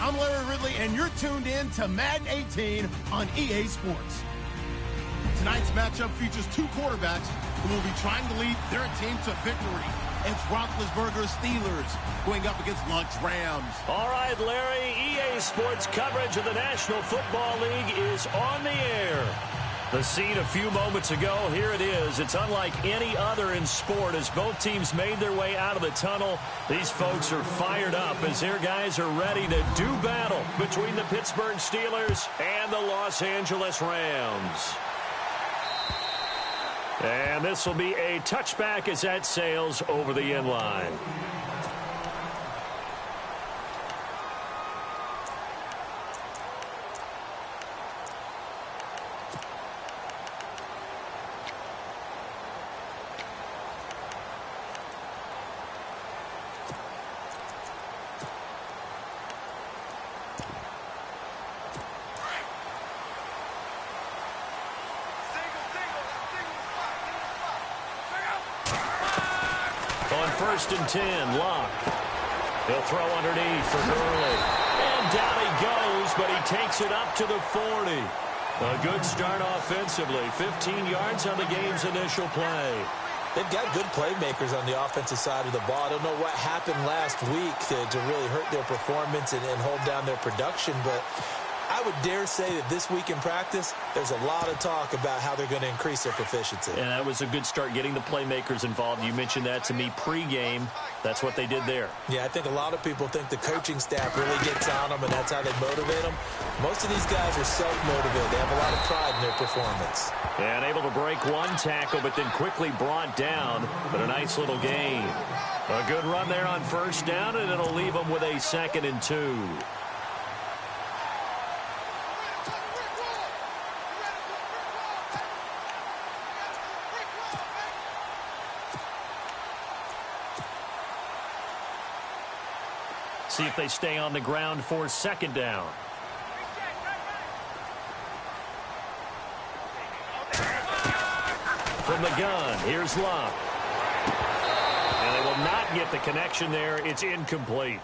I'm Larry Ridley, and you're tuned in to Madden 18 on EA Sports. Tonight's matchup features two quarterbacks who will be trying to lead their team to victory. It's Roethlisberger's Steelers going up against Luck's Rams. All right, Larry, EA Sports coverage of the National Football League is on the air. The scene a few moments ago, here it is. It's unlike any other in sport as both teams made their way out of the tunnel. These folks are fired up as their guys are ready to do battle between the Pittsburgh Steelers and the Los Angeles Rams. And this will be a touchback as that sails over the end line. First and 10, Locke. He'll throw underneath for Gurley. And down he goes, but he takes it up to the 40. A good start offensively. 15 yards on the game's initial play. They've got good playmakers on the offensive side of the ball. I don't know what happened last week to really hurt their performance and hold down their production, but I would dare say that this week in practice, there's a lot of talk about how they're going to increase their proficiency. And that was a good start, getting the playmakers involved. You mentioned that to me pregame. That's what they did there. Yeah, I think a lot of people think the coaching staff really gets on them, and that's how they motivate them. Most of these guys are self-motivated. They have a lot of pride in their performance. And able to break one tackle, but then quickly brought down. But a nice little gain. A good run there on first down, and it'll leave them with a 2nd and 2. See if they stay on the ground for 2nd down. From the gun, here's Locke. And they will not get the connection there. It's incomplete.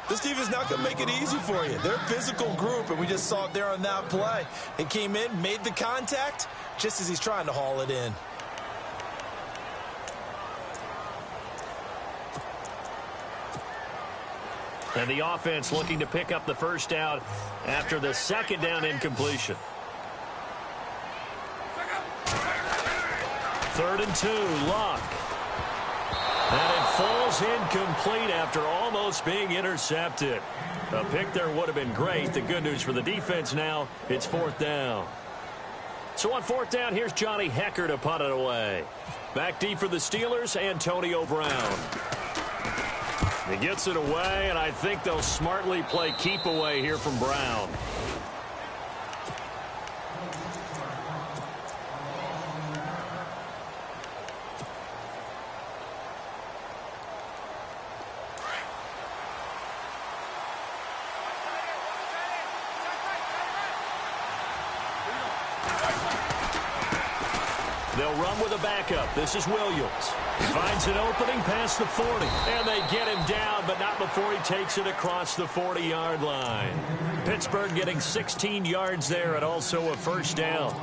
This team is not going to make it easy for you. They're a physical group, and we just saw it there on that play. He came in, made the contact, just as he's trying to haul it in. And the offense looking to pick up the first down after the 2nd down incompletion. 3rd and 2, Locke. And it falls incomplete after almost being intercepted. A pick there would have been great. The good news for the defense now, it's 4th down. So on 4th down, here's Johnny Hecker to punt it away. Back deep for the Steelers, Antonio Brown. He gets it away, and I think they'll smartly play keep away here from Brown. They'll run with a backup. This is Williams. He finds an opening past the 40. And they get him down, but not before he takes it across the 40-yard line. Pittsburgh getting 16 yards there and also a first down.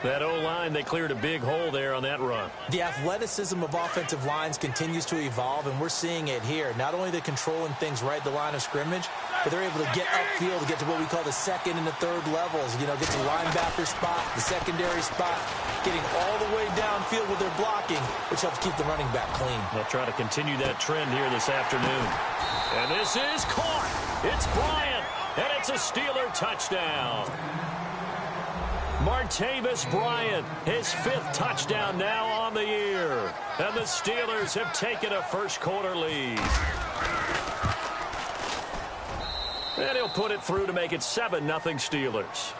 That O-line, they cleared a big hole there on that run. The athleticism of offensive lines continues to evolve, and we're seeing it here. Not only are they controlling things right at the line of scrimmage, but they're able to get upfield to get to what we call the 2nd and the 3rd levels. You know, get to the linebacker spot, the secondary spot, getting all the way downfield with their blocking, which helps keep the running back clean. They'll try to continue that trend here this afternoon. And this is caught. It's Bryant, and it's a Steeler touchdown. Martavis Bryant, his 5th touchdown now on the year. And the Steelers have taken a first-quarter lead. And he'll put it through to make it 7-0 Steelers.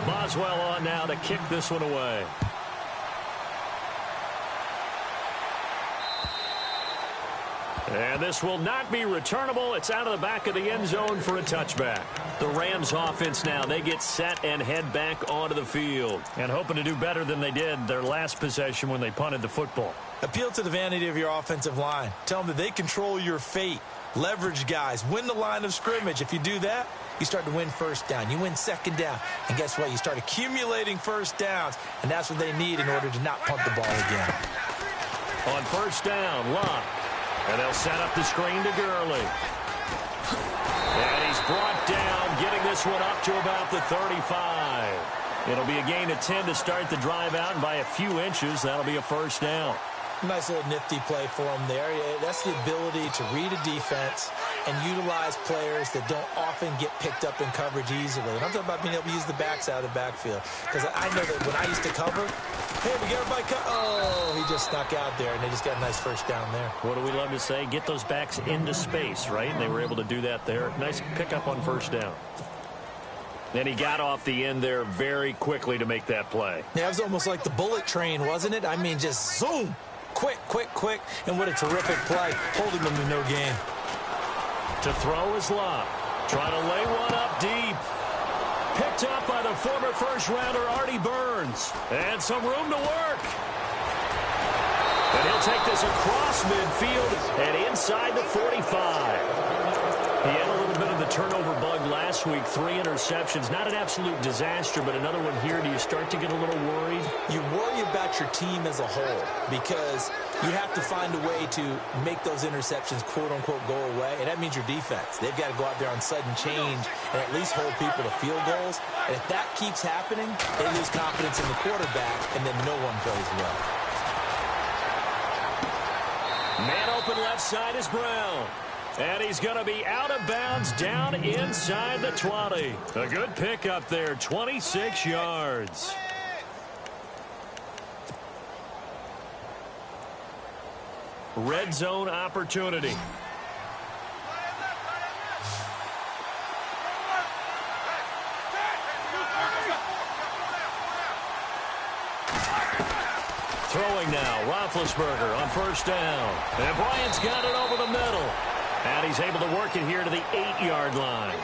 Boswell on now to kick this one away. And this will not be returnable. It's out of the back of the end zone for a touchback. The Rams offense now, they get set and head back onto the field. And hoping to do better than they did their last possession when they punted the football. Appeal to the vanity of your offensive line. Tell them that they control your fate. Leverage guys. Win the line of scrimmage. If you do that, you start to win first down. You win second down. And guess what? You start accumulating first downs. And that's what they need in order to not punt the ball again. On first down, Locke. And they'll set up the screen to Gurley. And he's brought down, getting this one up to about the 35. It'll be a gain of 10 to start the drive out, and by a few inches, that'll be a first down. Nice little nifty play for him there. That's the ability to read a defense and utilize players that don't often get picked up in coverage easily. And I'm talking about being able to use the backs out of the backfield. Because I know that when I used to cover, hey, we get everybody cut. Oh, he just snuck out there, and they just got a nice first down there. What do we love to say? Get those backs into space, right? And they were able to do that there. Nice pickup on first down. And he got off the end there very quickly to make that play. Yeah, it was almost like the bullet train, wasn't it? I mean, just zoom. Quick, quick, quick. And what a terrific play. Holding them to no gain. To throw is Locke. Trying to lay one up deep. Picked up by the former first-rounder Artie Burns. And some room to work. And he'll take this across midfield and inside the 45. He had a little bit of the turnover bug last week. 3 interceptions. Not an absolute disaster, but another one here. Do you start to get a little worried? You worry about your team as a whole because you have to find a way to make those interceptions, quote-unquote, go away, and that means your defense. They've got to go out there on sudden change and at least hold people to field goals. And if that keeps happening, they lose confidence in the quarterback, and then no one plays well. Man open left side is Brown. And he's going to be out of bounds down inside the 20. A good pickup there, 26 yards. Red zone opportunity. Throwing now, Roethlisberger on first down. And Bryant's got it over the middle. And he's able to work it here to the 8-yard line.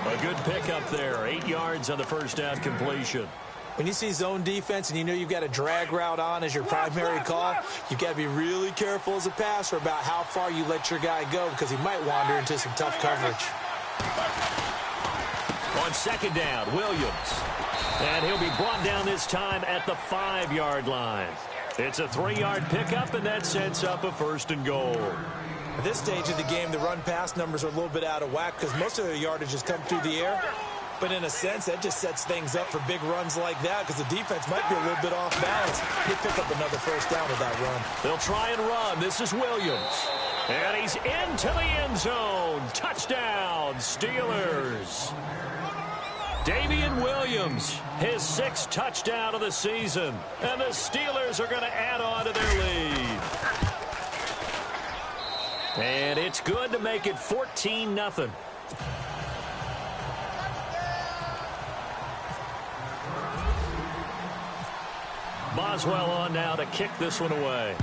A good pickup there. 8 yards on the first down completion. When you see zone defense and you know you've got a drag route on as your primary call, you've got to be really careful as a passer about how far you let your guy go because he might wander into some tough coverage. On second down, Williams. And he'll be brought down this time at the 5-yard line. It's a 3-yard pickup, and that sets up a first and goal. At this stage of the game, the run-pass numbers are a little bit out of whack because most of their yardage has come through the air. But in a sense, that just sets things up for big runs like that because the defense might be a little bit off balance. They pick up another first down with that run. They'll try and run. This is Williams. And he's into the end zone. Touchdown, Steelers. Damian Williams, his 6th touchdown of the season. And the Steelers are going to add on to their lead. And it's good to make it 14-0. Boswell on now to kick this one away.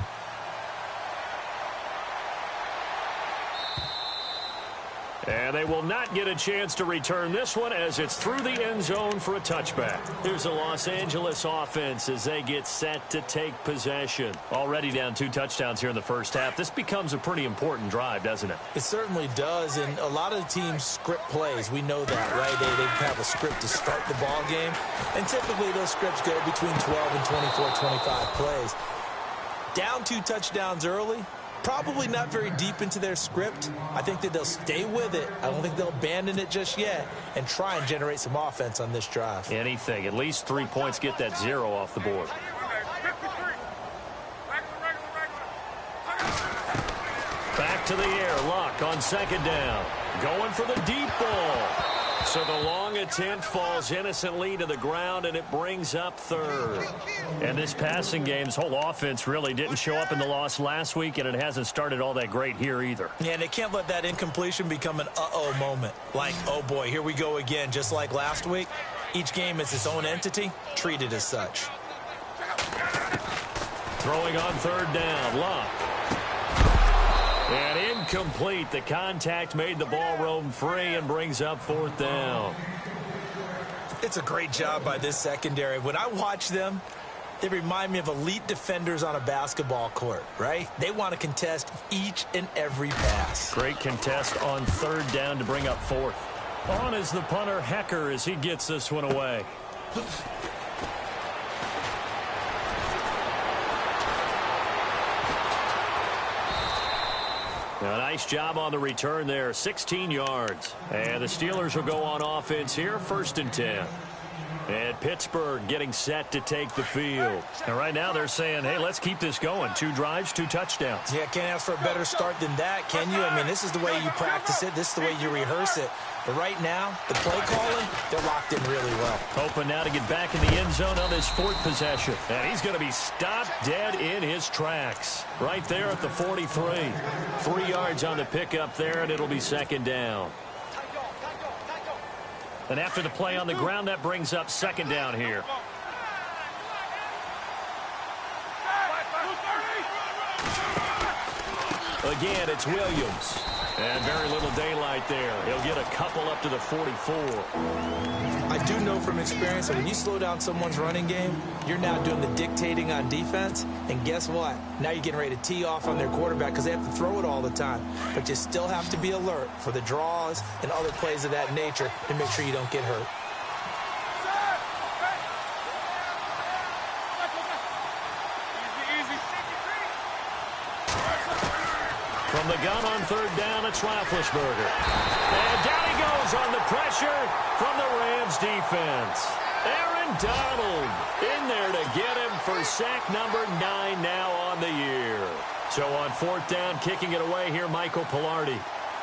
And they will not get a chance to return this one as it's through the end zone for a touchback. Here's the Los Angeles offense as they get set to take possession. Already down 2 touchdowns here in the first half. This becomes a pretty important drive, doesn't it? It certainly does, and a lot of the teams script plays. We know that, right? They have a script to start the ball game, and typically those scripts go between 12 and 24, 25 plays. Down 2 touchdowns early. Probably not very deep into their script. I think that they'll stay with it. I don't think they'll abandon it just yet and try and generate some offense on this drive. Anything. At least 3 points, get that 0 off the board. Back to the air. Locke on second down. Going for the deep ball. So the long attempt falls innocently to the ground, and it brings up 3rd. And this passing game's whole offense really didn't show up in the loss last week, and it hasn't started all that great here either. Yeah, and they can't let that incompletion become an uh-oh moment. Like, oh boy, here we go again, just like last week. Each game is its own entity, treated as such. Throwing on 3rd down, Locke. And incomplete. The contact made the ball roam free and brings up 4th down. It's a great job by this secondary. When I watch them, they remind me of elite defenders on a basketball court, right? They want to contest each and every pass. Great contest on 3rd down to bring up 4th. On is the punter, Hecker, as he gets this one away. A nice job on the return there, 16 yards. And the Steelers will go on offense here, 1st and 10. And Pittsburgh getting set to take the field. And right now they're saying, hey, let's keep this going. 2 drives, 2 touchdowns. Yeah, can't ask for a better start than that, can you? I mean, this is the way you practice it. This is the way you rehearse it. But right now, the play calling, they're locked in really well. Hoping now to get back in the end zone on his 4th possession. And he's going to be stopped dead in his tracks. Right there at the 43. 3 yards on the pickup there, and it'll be 2nd down. And after the play on the ground, that brings up 2nd down here. Again, it's Williams. And very little daylight there. He'll get a couple up to the 44. I do know from experience that when you slow down someone's running game, you're now doing the dictating on defense. And guess what? Now you're getting ready to tee off on their quarterback because they have to throw it all the time. But you still have to be alert for the draws and other plays of that nature to make sure you don't get hurt. From the gun on 3rd down, it's Roethlisberger. And down he goes on the pressure from the Rams defense. Aaron Donald in there to get him for sack number 9 now on the year. So on 4th down, kicking it away here, Michael Pilardi.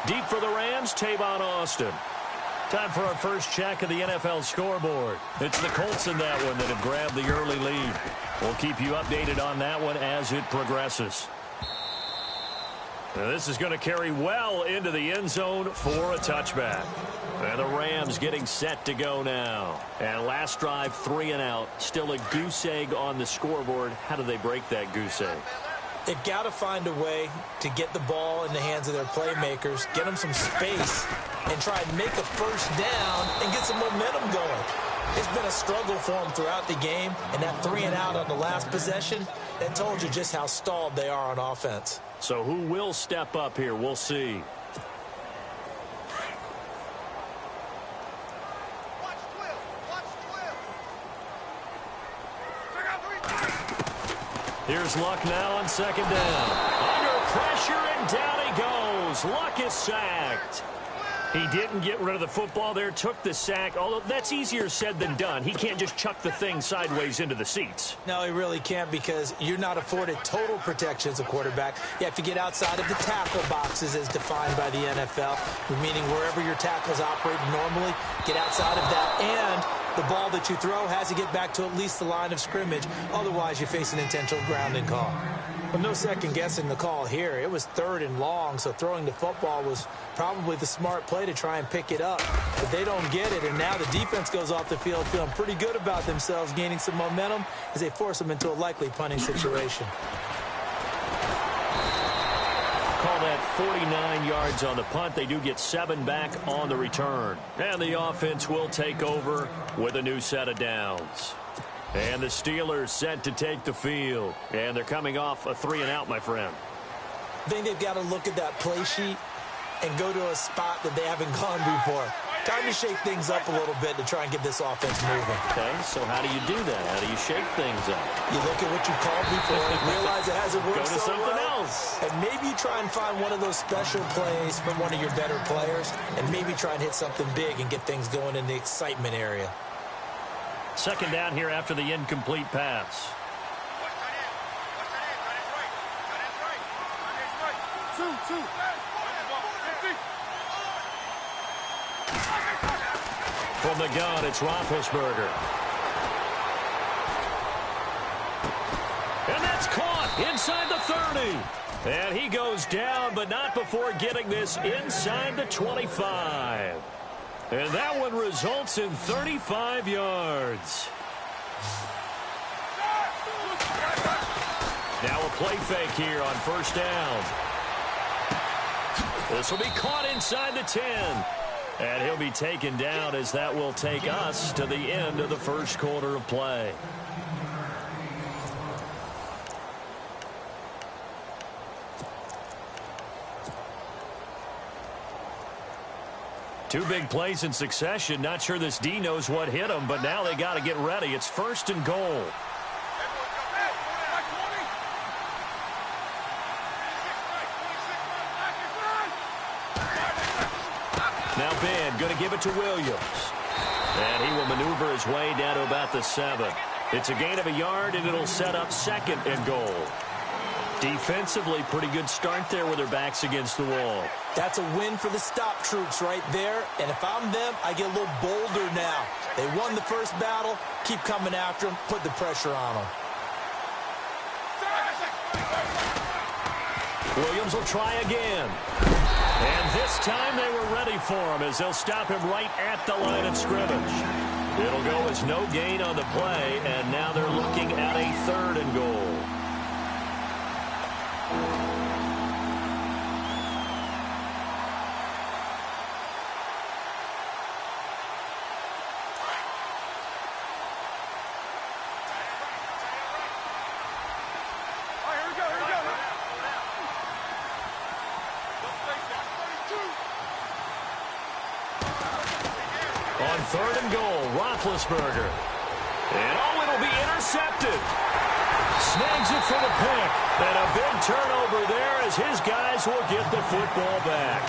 Deep for the Rams, Tavon Austin. Time for our first check of the NFL scoreboard. It's the Colts in that one that have grabbed the early lead. We'll keep you updated on that one as it progresses. Now this is going to carry well into the end zone for a touchback. And the Rams getting set to go now. And last drive, 3 and out. Still a goose egg on the scoreboard. How do they break that goose egg? They've got to find a way to get the ball in the hands of their playmakers, get them some space, and try and make a 1st down and get some momentum going. It's been a struggle for them throughout the game, and that 3 and out on the last possession, that told you just how stalled they are on offense. So who will step up here? We'll see. Here's Luck now on 2nd down. Under pressure, and down he goes. Luck is sacked. He didn't get rid of the football there, took the sack, although that's easier said than done. He can't just chuck the thing sideways into the seats. No, he really can't because you're not afforded total protection as a quarterback. You have to get outside of the tackle boxes as defined by the NFL, meaning wherever your tackles operate normally, get outside of that, and the ball that you throw has to get back to at least the line of scrimmage. Otherwise, you face an intentional grounding call. Well, no second guessing the call here. It was 3rd and long, so throwing the football was probably the smart play to try and pick it up. But they don't get it, and now the defense goes off the field feeling pretty good about themselves, gaining some momentum as they force them into a likely punting situation. Call that 49 yards on the punt. They do get 7 back on the return. And the offense will take over with a new set of downs. And the Steelers set to take the field. And they're coming off a 3 and out, my friend. I think they've got to look at that play sheet and go to a spot that they haven't gone before. Time to shake things up a little bit to try and get this offense moving. Okay, so how do you do that? How do you shake things up? You look at what you called before and realize it hasn't worked so well. Go to something else. And maybe you try and find one of those special plays from one of your better players, and maybe try and hit something big and get things going in the excitement area. 2nd down here after the incomplete pass. From the gun, it's Roethlisberger. And that's caught inside the 30. And he goes down, but not before getting this inside the 25. And that one results in 35 yards. Now a play fake here on 1st down. This will be caught inside the 10. And he'll be taken down as that will take us to the end of the first quarter of play. Two big plays in succession. Not sure this D knows what hit him, but now they got to get ready. It's 1st and goal. Now Ben going to give it to Williams. And he will maneuver his way down to about the 7. It's a gain of a yard, and it'll set up 2nd and goal. Defensively, pretty good start there with their backs against the wall. That's a win for the stop troops right there. And if I'm them, I get a little bolder now. They won the first battle. Keep coming after them. Put the pressure on them. Williams will try again. And this time they were ready for him as they'll stop him right at the line of scrimmage. It'll go as no gain on the play, and now they're looking at a 3rd and goal. On 3rd and goal, Roethlisberger. And it'll be intercepted. Snags it for the pick. And a big turnover there as his guys will get the football back.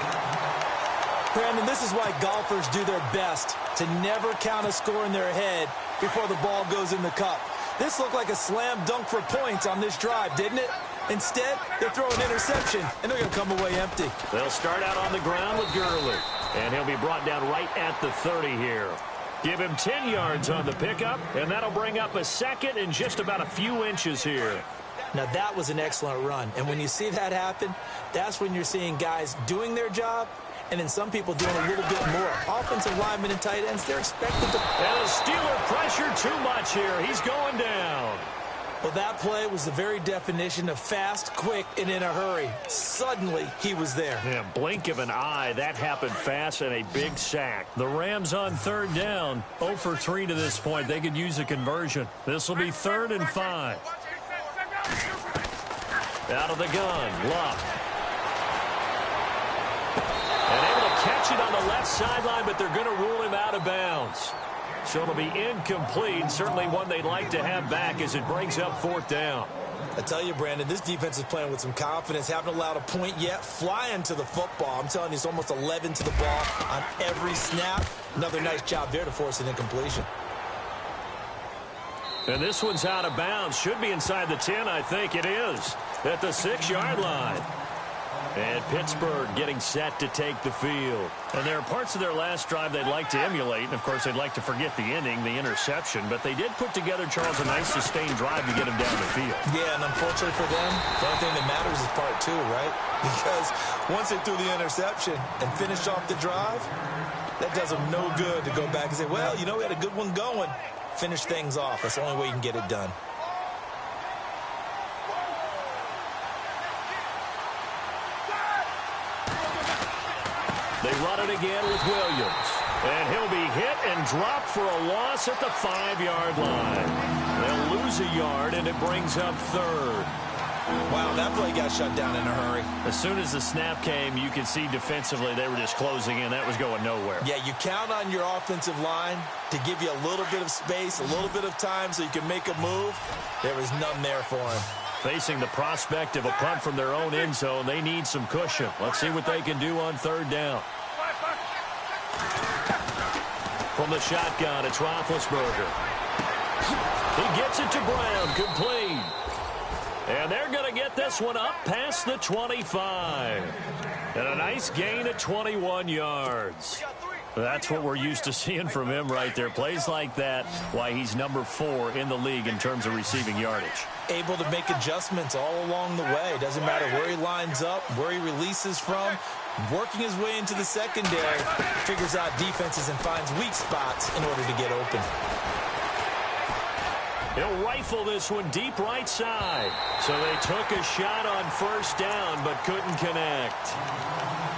Brandon, this is why golfers do their best to never count a score in their head before the ball goes in the cup. This looked like a slam dunk for points on this drive, didn't it? Instead, they throw an interception, and they're going to come away empty. They'll start out on the ground with Gurley. And he'll be brought down right at the 30 here. Give him 10 yards on the pickup, and that'll bring up a 2nd and just about a few inches here. Now, that was an excellent run. And when you see that happen, that's when you're seeing guys doing their job, and then some people doing a little bit more. Offensive linemen and tight ends, they're expected to... And the Steeler pressure too much here. He's going down. Well, that play was the very definition of fast, quick, and in a hurry. Suddenly, he was there. Yeah, blink of an eye. That happened fast and a big sack. The Rams on 3rd down. 0 for 3 to this point. They could use a conversion. This will be 3rd and 5. Out of the gun, Luck. And able to catch it on the left sideline, but they're going to rule him out of bounds. So it'll be incomplete. Certainly one they'd like to have back as it brings up 4th down. I tell you, Brandon, this defense is playing with some confidence. Haven't allowed a point yet. Flying to the football. I'm telling you, it's almost 11 to the ball on every snap. Another nice job there to force an incompletion. And this one's out of bounds. Should be inside the 10, I think it is. At the 6-yard line. And Pittsburgh getting set to take the field. And there are parts of their last drive they'd like to emulate. And, of course, they'd like to forget the ending, the interception. But they did put together, Charles, a nice sustained drive to get him down the field. Yeah, and unfortunately for them, the only thing that matters is part 2, right? Because once they threw the interception and finished off the drive, that does them no good to go back and say, well, you know, we had a good one going. Finish things off. That's the only way you can get it done. They run it again with Williams. And he'll be hit and dropped for a loss at the 5-yard line. They'll lose a yard, and it brings up 3rd. Wow, that play got shut down in a hurry. As soon as the snap came, you could see defensively they were just closing in. That was going nowhere. Yeah, you count on your offensive line to give you a little bit of space, a little bit of time so you can make a move. There was none there for him. Facing the prospect of a punt from their own end zone, they need some cushion. Let's see what they can do on 3rd down. From the shotgun, it's Roethlisberger. He gets it to Brown, complete. And they're going to get this one up past the 25. And a nice gain of 21 yards. That's what we're used to seeing from him right there. Plays like that, why he's number 4 in the league in terms of receiving yardage. Able to make adjustments all along the way. Doesn't matter where he lines up, where he releases from. Working his way into the secondary, figures out defenses and finds weak spots in order to get open. He'll rifle this one deep right side. So they took a shot on 1st down but couldn't connect.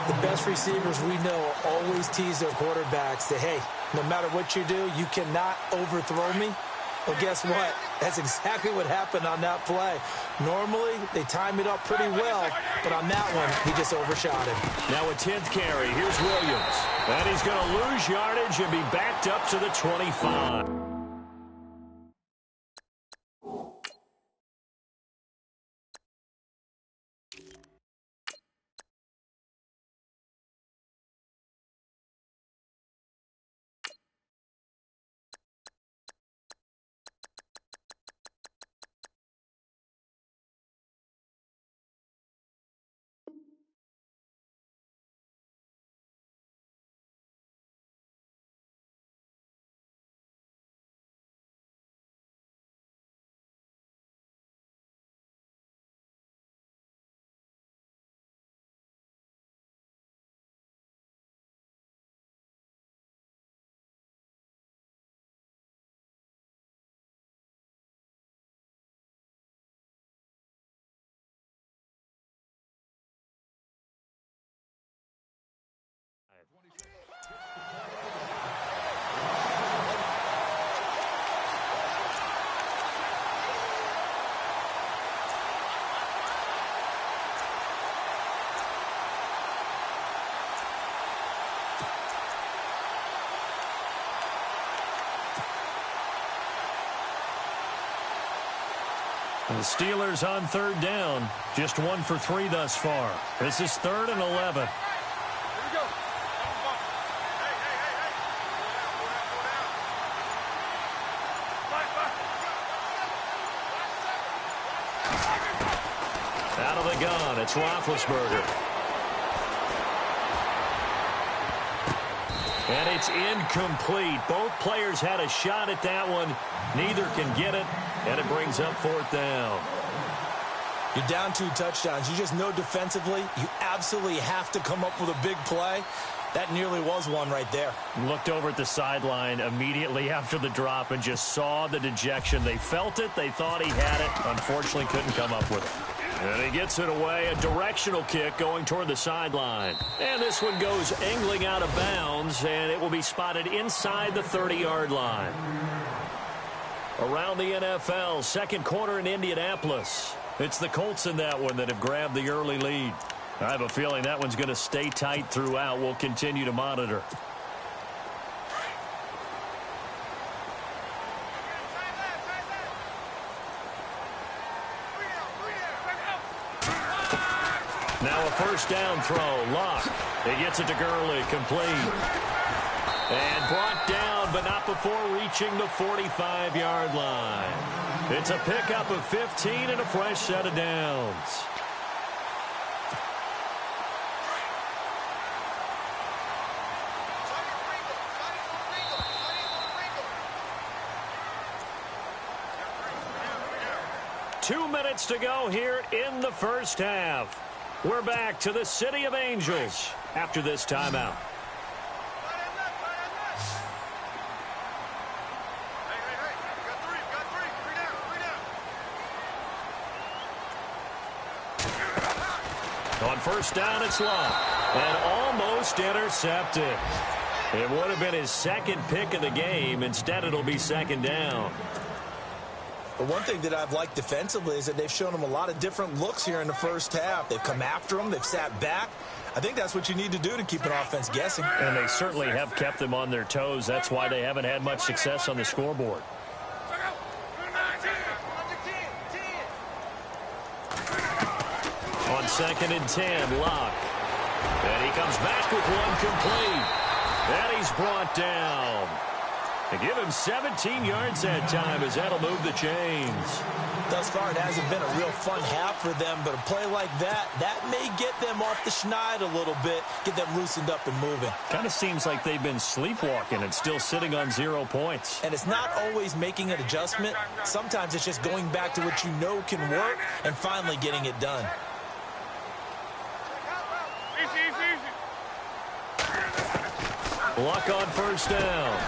The best receivers we know always tease their quarterbacks that, hey, no matter what you do, you cannot overthrow me. Well, guess what? That's exactly what happened on that play. Normally, they time it up pretty well, but on that one, he just overshot him. Now a 10th carry. Here's Williams. And he's going to lose yardage and be backed up to the 25. The Steelers on 3rd down. Just 1 for 3 thus far. This is 3rd and 11. Out of the gun, it's Roethlisberger. And it's incomplete. Both players had a shot at that one. Neither can get it, and it brings up 4th down. You're down 2 touchdowns. You just know defensively you absolutely have to come up with a big play. That nearly was one right there. Looked over at the sideline immediately after the drop and just saw the dejection. They felt it. They thought he had it. Unfortunately, couldn't come up with it. And he gets it away, a directional kick going toward the sideline. And this one goes angling out of bounds, and it will be spotted inside the 30-yard line. Around the NFL, 2nd quarter in Indianapolis. It's the Colts in that one that have grabbed the early lead. I have a feeling that one's going to stay tight throughout. We'll continue to monitor. Now a 1st down throw. Luck. He gets it to Gurley. Complete. And brought down, but not before reaching the 45-yard line. It's a pickup of 15 and a fresh set of downs. Two minutes to go here in the first half. We're back to the City of Angels after this timeout. On 1st down, it's Luck. And almost intercepted. It would have been his 2nd pick of the game. Instead, it'll be 2nd down. But one thing that I've liked defensively is that they've shown him a lot of different looks here in the first half. They've come after him. They've sat back. I think that's what you need to do to keep an offense guessing. And they certainly have kept them on their toes. That's why they haven't had much success on the scoreboard. On 2nd and 10, Luck. And he comes back with one complete. And he's brought down. They give him 17 yards that time as that'll move the chains. Thus far, it hasn't been a real fun half for them, but a play like that may get them off the schneid a little bit, get them loosened up and moving. Kind of seems like they've been sleepwalking and still sitting on 0 points. And it's not always making an adjustment. Sometimes it's just going back to what you know can work and finally getting it done. Luck on 1st down.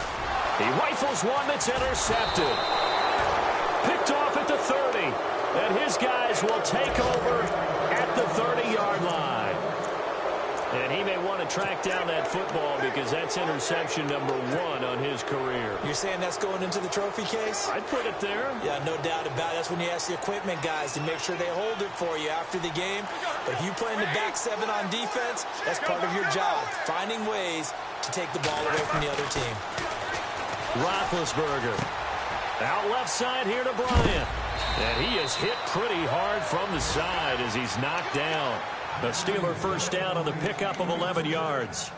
He rifles one that's intercepted. Picked off at the 30. And his guys will take over at the 30-yard line. And he may want to track down that football because that's interception number 1 on his career. You're saying that's going into the trophy case? I'd put it there. Yeah, no doubt about it. That's when you ask the equipment guys to make sure they hold it for you after the game. But if you play in the back 7 on defense, that's part of your job, finding ways to take the ball away from the other team. Roethlisberger. Out left side here to Bryant. And he is hit pretty hard from the side as he's knocked down. A Steeler first down on the pickup of 11 yards.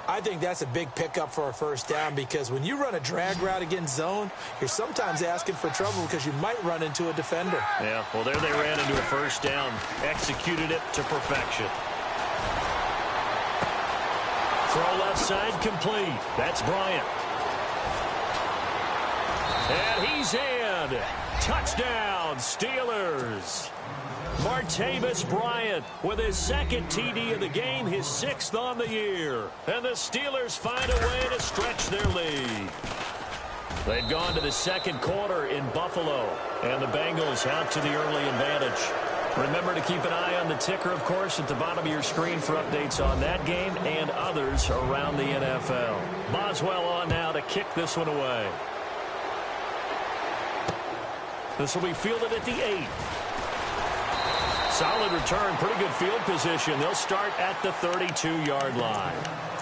I think that's a big pickup for a first down because when you run a drag route against zone, you're sometimes asking for trouble because you might run into a defender. Yeah, well, there they ran into a first down. Executed it to perfection. Throw left side complete. That's Bryant. And he's in. Touchdown, Steelers. Martavis Bryant with his second TD of the game, his 6th on the year. And the Steelers find a way to stretch their lead. They've gone to the second quarter in Buffalo. And the Bengals out to the early advantage. Remember to keep an eye on the ticker, of course, at the bottom of your screen for updates on that game and others around the NFL. Boswell on now to kick this one away. This will be fielded at the 8. Solid return, pretty good field position. They'll start at the 32-yard line.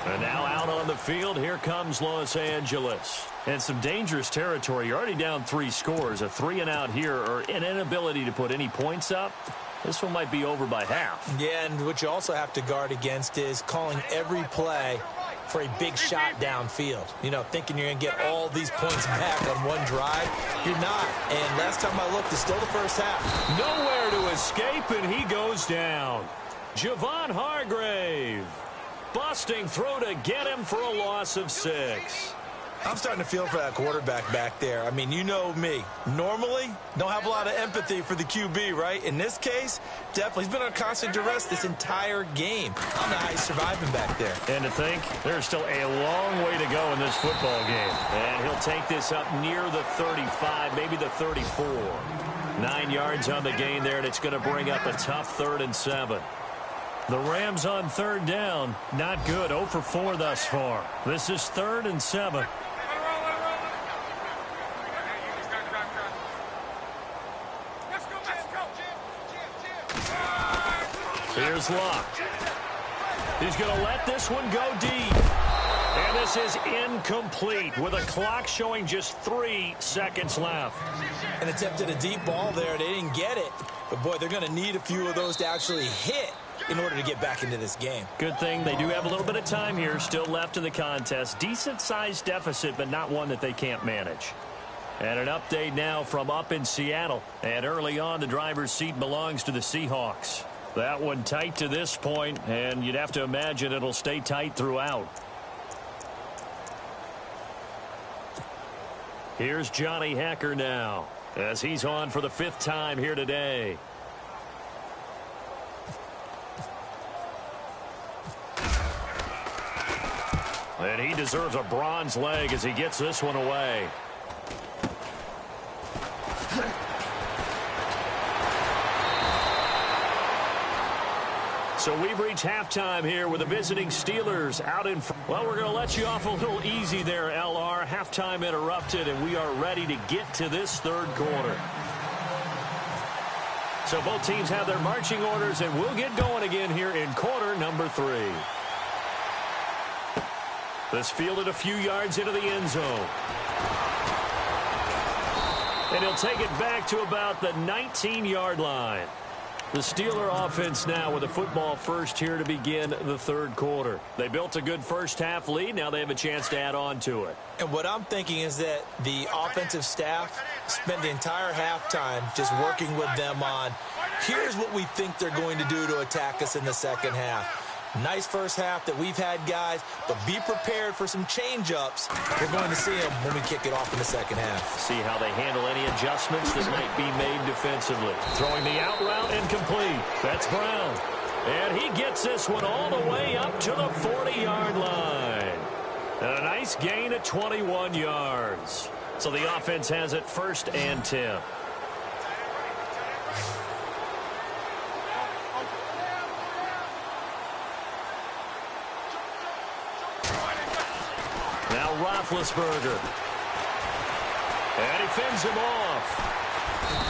And now out on the field, here comes Los Angeles. And some dangerous territory. You're already down 3 scores. A 3-and-out here or an inability to put any points up. This one might be over by half. Yeah, and what you also have to guard against is calling every play for a big shot downfield. You know, thinking you're going to get all these points back on one drive. You're not. And last time I looked, it's still the first half. Nowhere to escape, and he goes down. Javon Hargrave. Busting through to get him for a loss of 6. I'm starting to feel for that quarterback back there. I mean, you know me. Normally, don't have a lot of empathy for the QB, right? In this case, definitely. He's been on constant duress this entire game. I don't know how he's surviving back there. And to think, there's still a long way to go in this football game. And he'll take this up near the 35, maybe the 34. 9 yards on the gain there, and it's going to bring up a tough 3rd and 7. The Rams on 3rd down. Not good. 0 for 4 thus far. This is 3rd and 7. Here's Luck. He's going to let this one go deep. And this is incomplete with a clock showing just 3 seconds left. And attempted a deep ball there. They didn't get it. But, boy, they're going to need a few of those to actually hit in order to get back into this game. Good thing they do have a little bit of time here still left in the contest. Decent-sized deficit, but not one that they can't manage. And an update now from up in Seattle. And early on, the driver's seat belongs to the Seahawks. That one tight to this point, and you'd have to imagine it'll stay tight throughout. Here's Johnny Hacker now, as he's on for the 5th time here today. And he deserves a bronze leg as he gets this one away. So we've reached halftime here with the visiting Steelers out in front. Well, we're going to let you off a little easy there, LR. Halftime interrupted, and we are ready to get to this 3rd quarter. So both teams have their marching orders, and we'll get going again here in quarter number 3. This fielded a few yards into the end zone. And he'll take it back to about the 19-yard line. The Steeler offense now with a football first here to begin the 3rd quarter. They built a good first-half lead. Now they have a chance to add on to it. And what I'm thinking is that the offensive staff spent the entire halftime just working with them on, here's what we think they're going to do to attack us in the second half. Nice first half that we've had, guys, but be prepared for some change-ups. We're going to see them when we kick it off in the second half. See how they handle any adjustments that might be made defensively. Throwing the out route incomplete. That's Brown. And he gets this one all the way up to the 40-yard line. And a nice gain of 21 yards. So the offense has it 1st and 10. Roethlisberger. And he fends him off.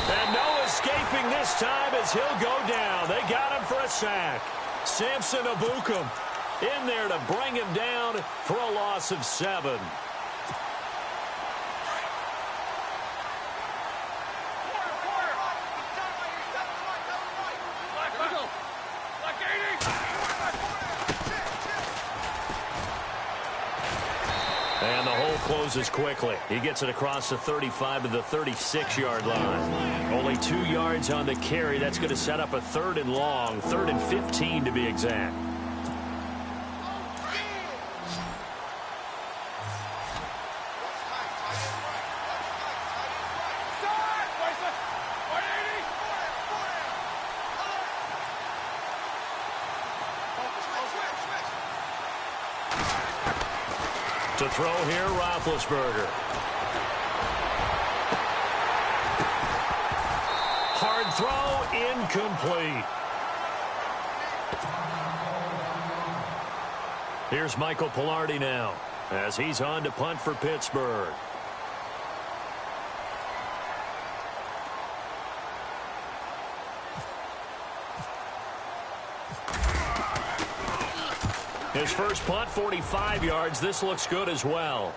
And no escaping this time as he'll go down. They got him for a sack. Samson Ebukam in there to bring him down for a loss of 7. And the hole closes quickly. He gets it across the 35 to the 36-yard line. Only 2 yards on the carry. That's going to set up a 3rd and long, 3rd and 15 to be exact. To throw here, Roethlisberger. Hard throw, incomplete. Here's Michael Pilardi now as he's on to punt for Pittsburgh. His first punt, 45 yards. This looks good as well.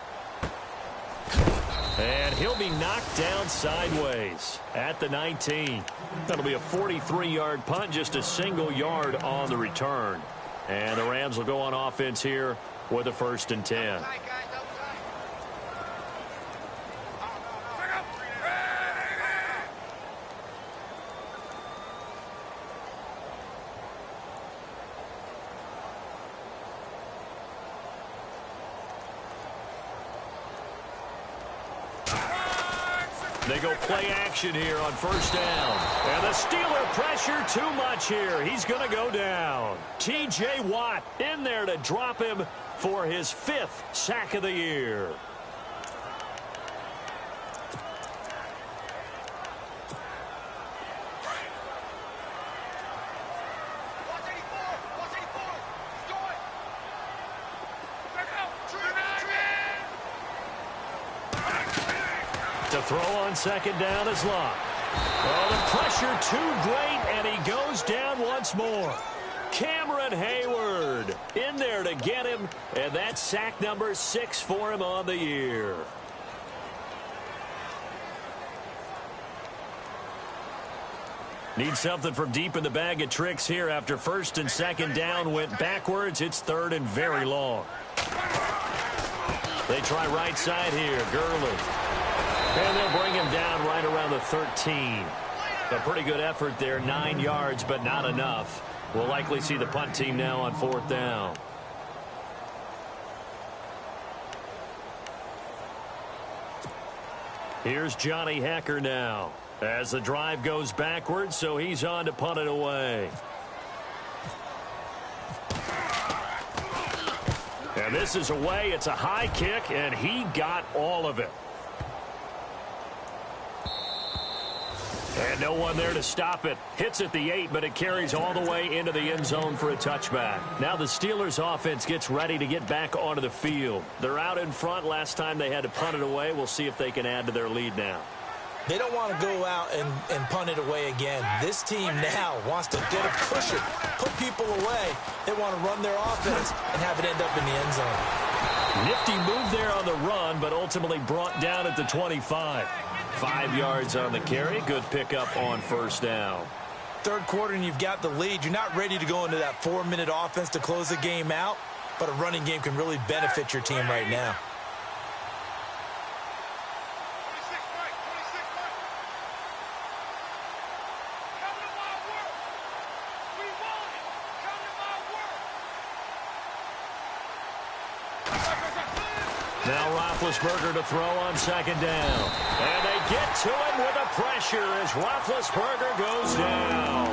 And he'll be knocked down sideways at the 19. That'll be a 43-yard punt, just a single yard on the return. And the Rams will go on offense here with a 1st and 10. They go play action here on 1st down. And the Steeler pressure too much here. He's going to go down. T.J. Watt in there to drop him for his 5th sack of the year. To throw on 2nd down is Locke. Oh, the pressure too great, and he goes down once more. Cameron Hayward in there to get him, and that's sack number 6 for him on the year. Need something from deep in the bag of tricks here after 1st and 2nd down went backwards. It's 3rd and very long. They try right side here. Gurley. And they'll bring him down right around the 13. A pretty good effort there, 9 yards, but not enough. We'll likely see the punt team now on 4th down. Here's Johnny Hecker now as the drive goes backwards, so he's on to punt it away. And this is away. It's a high kick, and he got all of it. And no one there to stop it. Hits at the 8, but it carries all the way into the end zone for a touchback. Now the Steelers offense gets ready to get back onto the field. They're out in front. Last time they had to punt it away. We'll see if they can add to their lead now. They don't want to go out and punt it away again. This team now wants to get a push it, put people away. They want to run their offense and have it end up in the end zone. Nifty move there on the run, but ultimately brought down at the 25. 5 yards on the carry. Good pickup on 1st down. 3rd quarter and you've got the lead. You're not ready to go into that 4-minute offense to close the game out, but a running game can really benefit your team right now. Now Roethlisberger to throw on 2nd down. And they get to him with a pressure as Roethlisberger goes down.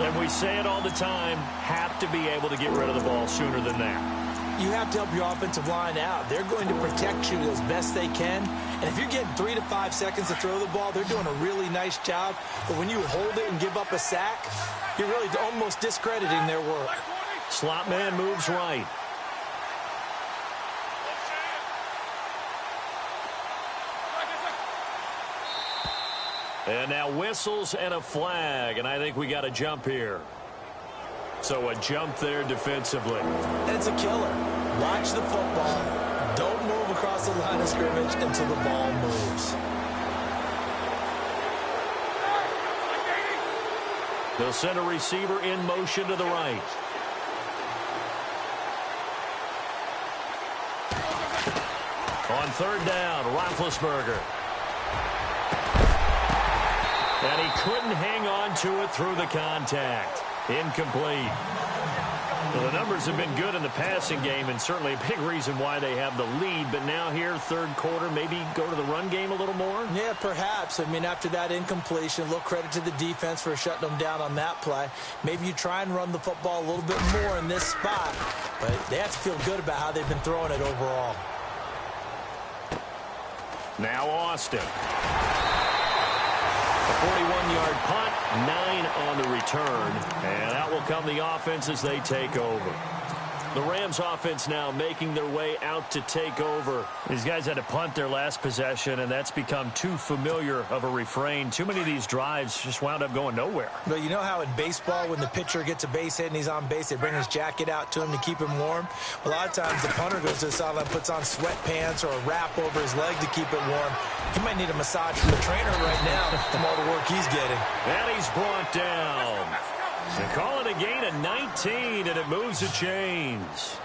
And we say it all the time, have to be able to get rid of the ball sooner than that. You have to help your offensive line out. They're going to protect you as best they can. And if you're getting 3 to 5 seconds to throw the ball, they're doing a really nice job. But when you hold it and give up a sack, you're really almost discrediting their work. Slot man moves right. And now whistles and a flag, and I think we got a jump here. So a jump there defensively. And it's a killer. Watch the football. Don't move across the line of scrimmage until the ball moves. They'll send a receiver in motion to the right. On third down, Roethlisberger. And he couldn't hang on to it through the contact. Incomplete. Well, the numbers have been good in the passing game, and certainly a big reason why they have the lead. But now here, third quarter, maybe go to the run game a little more? Yeah, perhaps. I mean, after that incompletion, a little credit to the defense for shutting them down on that play. Maybe you try and run the football a little bit more in this spot. But they have to feel good about how they've been throwing it overall. Now Austin. A 41-yard punt, 9 on the return, and out will come the offense as they take over. The Rams offense now making their way out to take over. These guys had to punt their last possession, and that's become too familiar of a refrain. Too many of these drives just wound up going nowhere. But you know how in baseball, when the pitcher gets a base hit and he's on base, they bring his jacket out to him to keep him warm? A lot of times the punter goes to the sideline, puts on sweatpants or a wrap over his leg to keep it warm. He might need a massage from the trainer right now from all the work he's getting. And he's brought down. They call it a gain of 19, and it moves the chains.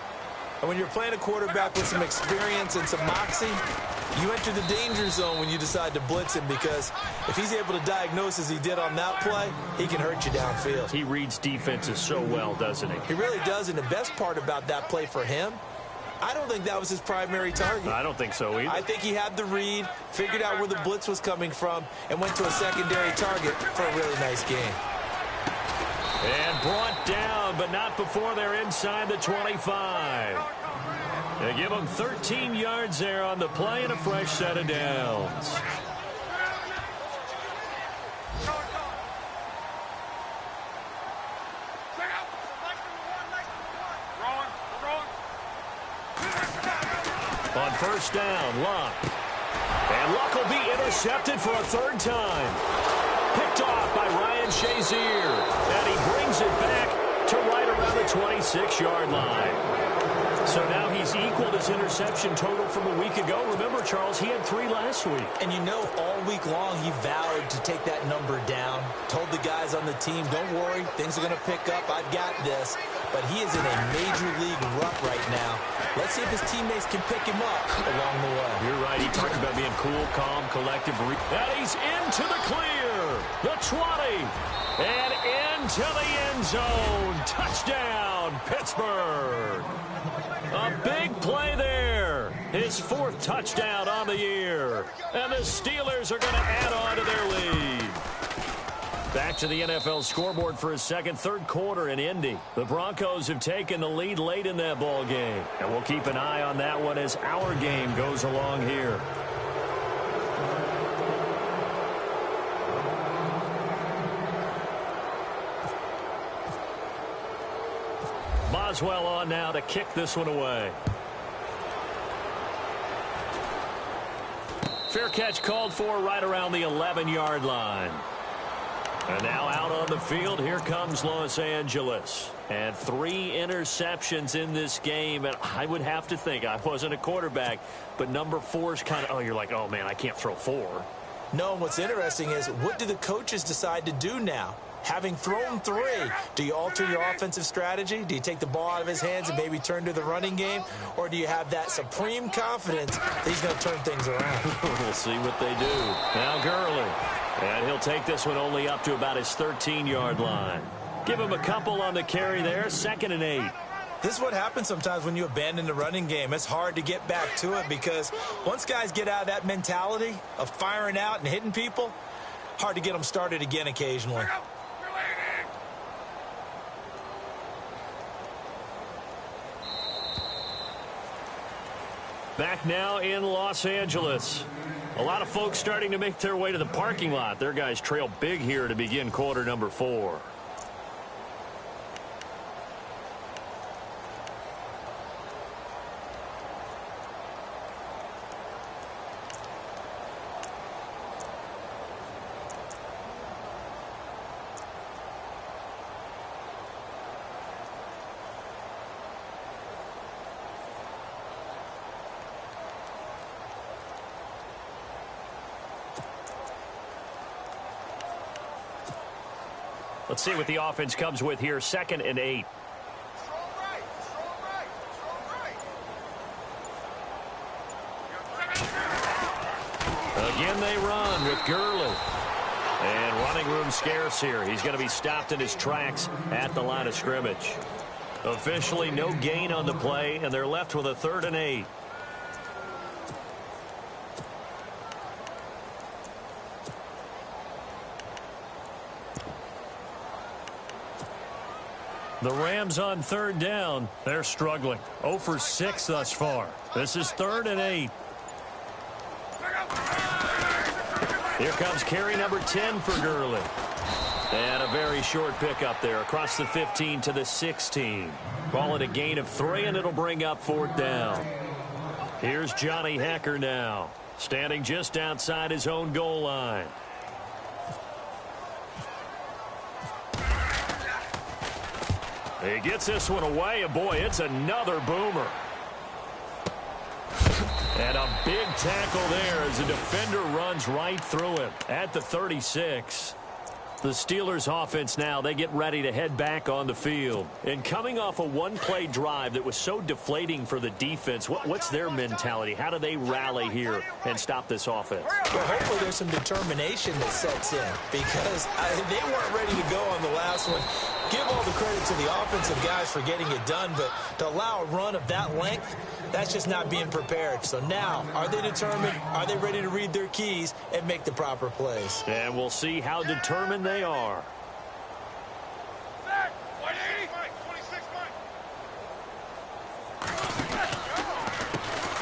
And when you're playing a quarterback with some experience and some moxie, you enter the danger zone when you decide to blitz him, because if he's able to diagnose as he did on that play, he can hurt you downfield. He reads defenses so well, doesn't he? He really does, and the best part about that play for him, I don't think that was his primary target. I don't think so either. I think he had the read, figured out where the blitz was coming from, and went to a secondary target for a really nice game. And brought down, but not before they're inside the 25. They give them 13 yards there on the play and a fresh set of downs. On first down, Luck. And Luck will be intercepted for a third time. Picked off by Ryan Shazier. And he brings it back to right around the 26-yard line. So now he's equaled his interception total from a week ago. Remember, Charles, he had 3 last week. And you know, all week long he vowed to take that number down. Told the guys on the team, don't worry, things are going to pick up. I've got this. But he is in a major league rut right now. Let's see if his teammates can pick him up along the way. You're right. He talked about being cool, calm, collective. And he's into the clear. The 20. And into the end zone. Touchdown, Pittsburgh. A big play there. His 4th touchdown on the year. And the Steelers are going to add on to their lead. Back to the NFL scoreboard for a third quarter in Indy. The Broncos have taken the lead late in that ball game. And we'll keep an eye on that one as our game goes along here. Boswell on now to kick this one away. Fair catch called for right around the 11-yard line. And now out on the field, here comes Los Angeles. And 3 interceptions in this game. And I would have to think, I wasn't a quarterback, but number 4 is kind of, you're like, oh, man, I can't throw 4. No, and what's interesting is, what do the coaches decide to do now? Having thrown 3, do you alter your offensive strategy? Do you take the ball out of his hands and maybe turn to the running game? Or do you have that supreme confidence that he's going to turn things around? We'll see what they do. Now Gurley. And he'll take this one only up to about his 13-yard line. Give him a couple on the carry there. 2nd and 8. This is what happens sometimes when you abandon the running game. It's hard to get back to it because once guys get out of that mentality of firing out and hitting people, hard to get them started again occasionally. Back now in Los Angeles. A lot of folks starting to make their way to the parking lot. Their guys trail big here to begin quarter number 4. Let's see what the offense comes with here. 2nd and 8. Again, they run with Gurley. And running room scarce here. He's going to be stopped in his tracks at the line of scrimmage. Officially, no gain on the play, and they're left with a 3rd and 8. The Rams on 3rd down. They're struggling. 0 for 6 thus far. This is 3rd and 8. Here comes carry number 10 for Gurley. And a very short pickup there across the 15 to the 16. Call it a gain of 3, and it'll bring up 4th down. Here's Johnny Hekker now, standing just outside his own goal line. He gets this one away, and boy, it's another boomer. And a big tackle there as the defender runs right through him at the 36. The Steelers offense now, they get ready to head back on the field. And coming off a one-play drive that was so deflating for the defense, what's their mentality? How do they rally here and stop this offense? Well, hopefully there's some determination that sets in because they weren't ready to go on the last one. Give all the credit to the offensive guys for getting it done, but to allow a run of that length, that's just not being prepared. So now, are they determined? Are they ready to read their keys and make the proper plays? And we'll see how determined they are.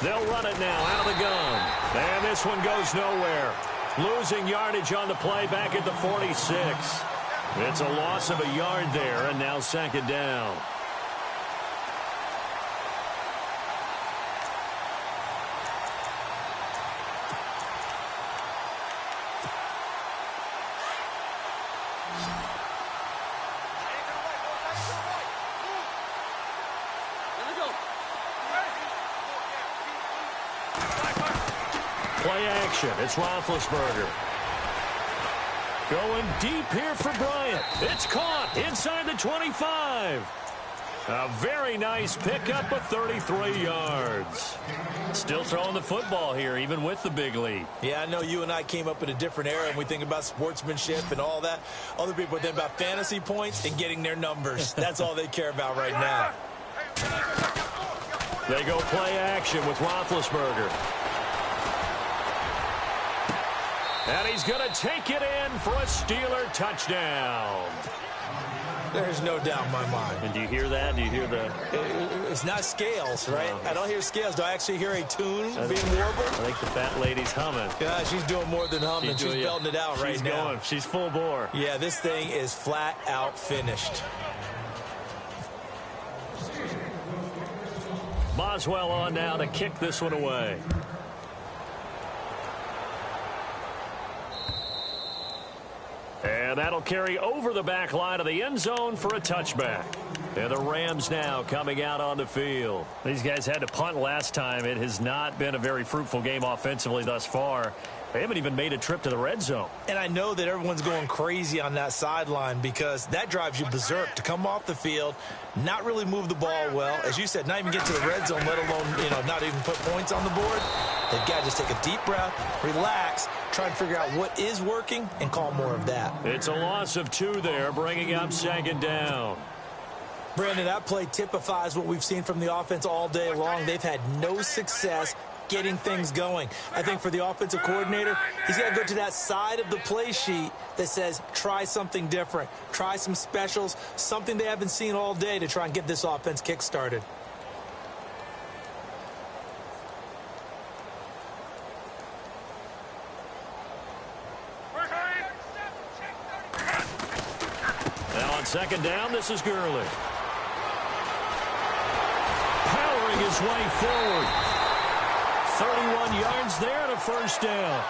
They'll run it now out of the gun. And this one goes nowhere. Losing yardage on the play back at the 46. It's a loss of a yard there, and now 2nd down. Play action. It's Roethlisberger. Going deep here for Bryant. It's caught inside the 25. A very nice pickup of 33 yards. Still throwing the football here, even with the big lead. Yeah, I know you and I came up in a different era, and we think about sportsmanship and all that. Other people think about fantasy points and getting their numbers. That's all they care about right now. They go play action with Roethlisberger. And he's going to take it in for a Steeler touchdown. There's no doubt in my mind. And do you hear that? Do you hear the... It's not scales, right? No. I don't hear scales. Do I actually hear a tune being warbled? I think the fat lady's humming. Yeah, she's doing more than humming. She's belting it out right now. Going. She's full bore. Yeah, this thing is flat out finished. Boswell on now to kick this one away. And that'll carry over the back line of the end zone for a touchback. And the Rams now coming out on the field. These guys had to punt last time. It has not been a very fruitful game offensively thus far. They haven't even made a trip to the red zone. And I know that everyone's going crazy on that sideline because that drives you berserk to come off the field, not really move the ball well. As you said, not even get to the red zone, let alone, not even put points on the board. They've got to just take a deep breath, relax, try and figure out what is working and call more of that. It's a loss of 2 there, bringing up 2nd down. Brandon, that play typifies what we've seen from the offense all day long. They've had no success getting things going. I think for the offensive coordinator, he's got to go to that side of the play sheet that says try something different, try some specials, something they haven't seen all day to try and get this offense kick-started. Now on 2nd down, this is Gurley. Powering his way forward. 31 yards there and a 1st down.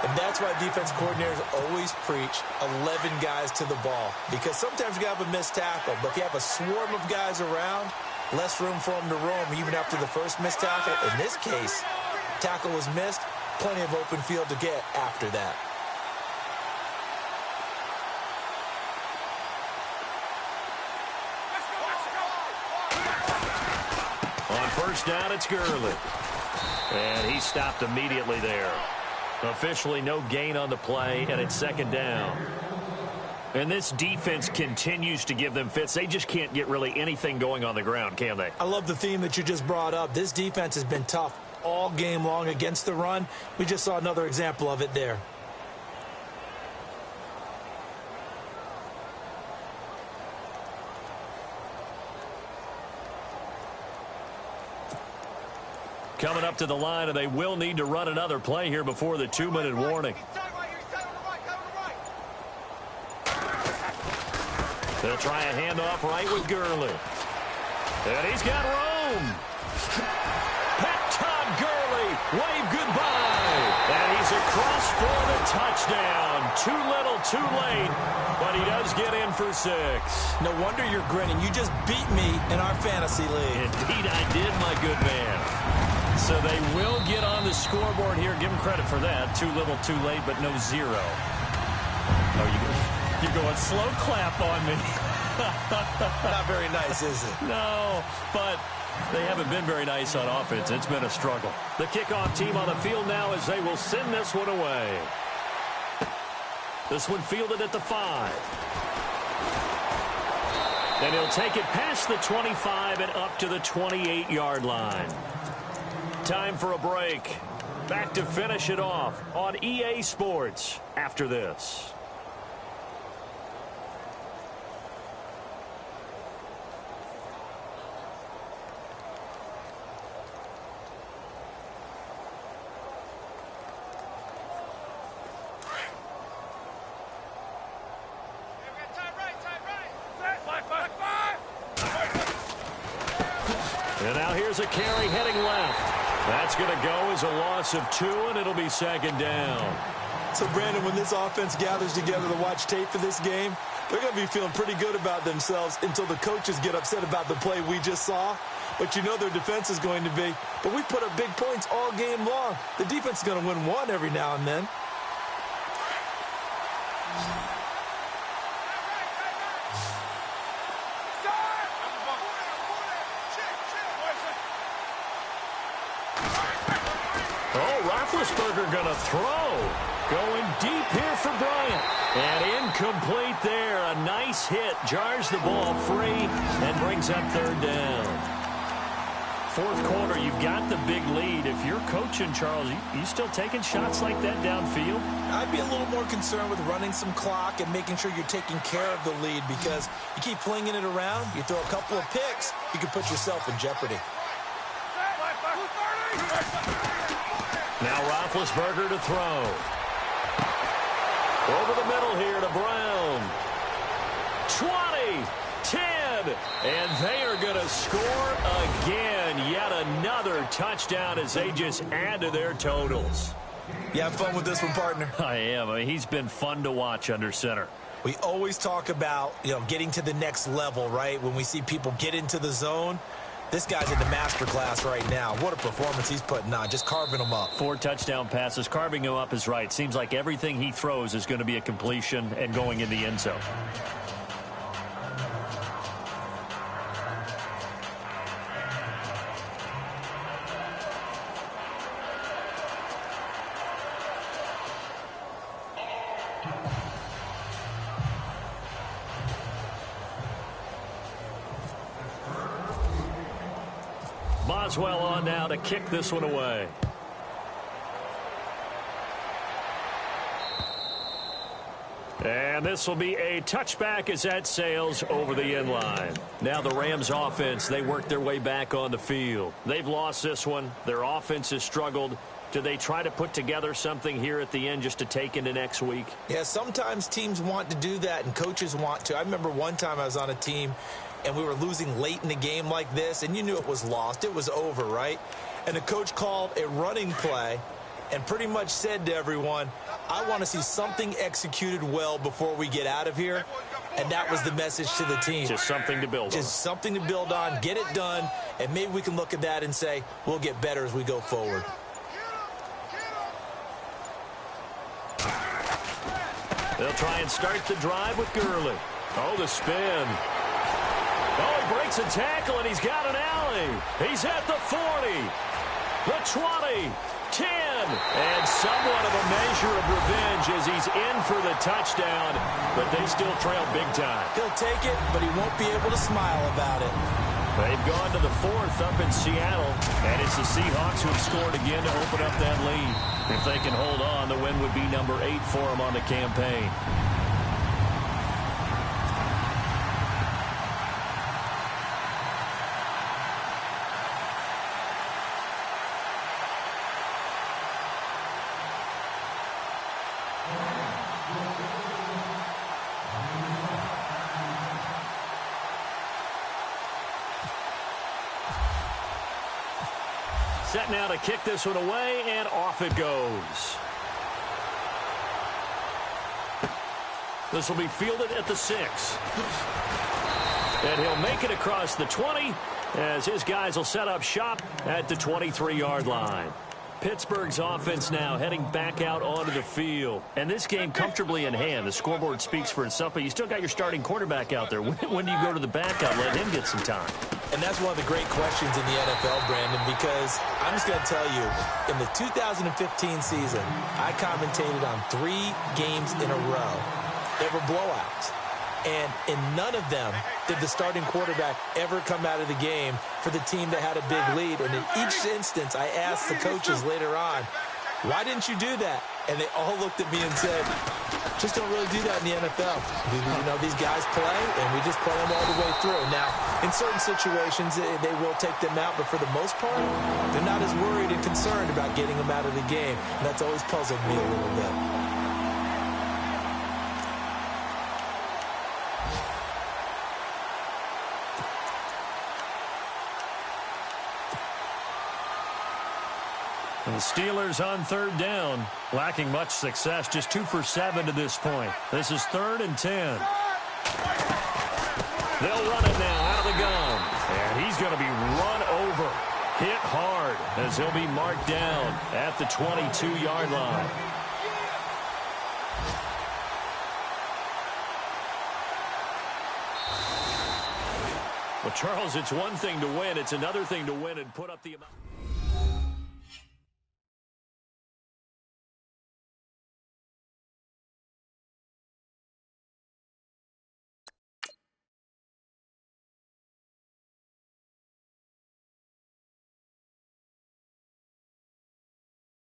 And that's why defense coordinators always preach 11 guys to the ball. Because sometimes you have a missed tackle, but if you have a swarm of guys around, less room for them to roam even after the first missed tackle. In this case, tackle was missed, plenty of open field to get after that. first down, it's Gurley. And he stopped immediately there. Officially no gain on the play, and it's second down. And this defense continues to give them fits. They just can't get really anything going on the ground, can they? I love the theme that you just brought up. This defense has been tough all game long against the run. We just saw another example of it there. Coming up to the line, and they will need to run another play here before the 2-minute warning. They'll try a handoff right with Gurley. And he's got room. Todd Gurley, wave goodbye. And he's across for the touchdown. Too little, too late, but he does get in for 6. No wonder you're grinning. You just beat me in our fantasy league. Indeed I did, my good man. So they will get on the scoreboard here. Give him credit for that. Too little, too late, but no 0. Oh, you're going slow clap on me. Not very nice, is it? No, but they haven't been very nice on offense. It's been a struggle. The kickoff team on the field now as they will send this one away. This one fielded at the 5. And he'll take it past the 25 and up to the 28-yard line. Time for a break. Back to finish it off on EA Sports after this. And now here's a carry heading left. That's going to go as a loss of 2, and it'll be second down. So, Brandon, when this offense gathers together to watch tape for this game, they're going to be feeling pretty good about themselves until the coaches get upset about the play we just saw. But you know their defense is going to be. But we put up big points all game long. The defense is going to win one every now and then. Roethlisberger going to throw. Going deep here for Bryant. And incomplete there. A nice hit. Jars the ball free and brings up third down. Fourth quarter, you've got the big lead. If you're coaching, Charles, you still taking shots like that downfield? I'd be a little more concerned with running some clock and making sure you're taking care of the lead, because you keep flinging it around, you throw a couple of picks, you could put yourself in jeopardy. Now Roethlisberger to throw. Over the middle here to Brown. 20, 10, and they are going to score again. Yet another touchdown as they just add to their totals. You have fun with this one, partner? I am. I mean, he's been fun to watch under center. We always talk about, getting to the next level, right? When we see people get into the zone. This guy's in the master class right now. What a performance he's putting on, just carving them up. 4 touchdown passes. Carving him up is right. Seems like everything he throws is going to be a completion and going in the end zone. Boswell on now to kick this one away. And this will be a touchback as that sails over the end line. Now the Rams offense, they work their way back on the field. They've lost this one. Their offense has struggled. Do they try to put together something here at the end just to take into next week? Yeah, sometimes teams want to do that and coaches want to. I remember one time I was on a team and we were losing late in the game like this, and you knew it was lost. It was over, right? And the coach called a running play and pretty much said to everyone, I want to see something executed well before we get out of here. And that was the message to the team. Just something to build on. Just something to build on, get it done, and maybe we can look at that and say, we'll get better as we go forward. They'll try and start the drive with Gurley. Oh, the spin. Oh, he breaks a tackle, and he's got an alley. He's at the 40, the 20, 10, and somewhat of a measure of revenge as he's in for the touchdown, but they still trail big time. He'll take it, but he won't be able to smile about it. They've gone to the 4th up in Seattle, and it's the Seahawks who have scored again to open up that lead. If they can hold on, the win would be number 8 for them on the campaign. Set now to kick this one away, and off it goes. This will be fielded at the 6. And he'll make it across the 20 as his guys will set up shop at the 23-yard line. Pittsburgh's offense now heading back out onto the field. And this game comfortably in hand. The scoreboard speaks for itself, but you still got your starting quarterback out there. When do you go to the backup? Let him get some time. And that's one of the great questions in the NFL, Brandon, because I'm just going to tell you, in the 2015 season, I commentated on 3 games in a row that were blowouts. And in none of them did the starting quarterback ever come out of the game for the team that had a big lead. And in each instance, I asked the coaches later on, why didn't you do that? And they all looked at me and said, just don't really do that in the NFL. You know, these guys play, and we just play them all the way through. Now, in certain situations, they will take them out, but for the most part, they're not as worried and concerned about getting them out of the game. And that's always puzzled me a little bit. The Steelers on 3rd down, lacking much success, just 2 for 7 to this point. This is 3rd and 10. They'll run it now out of the gun, and he's going to be run over, hit hard, as he'll be marked down at the 22-yard line. Well, Charles, it's one thing to win. It's another thing to win and put up the amount.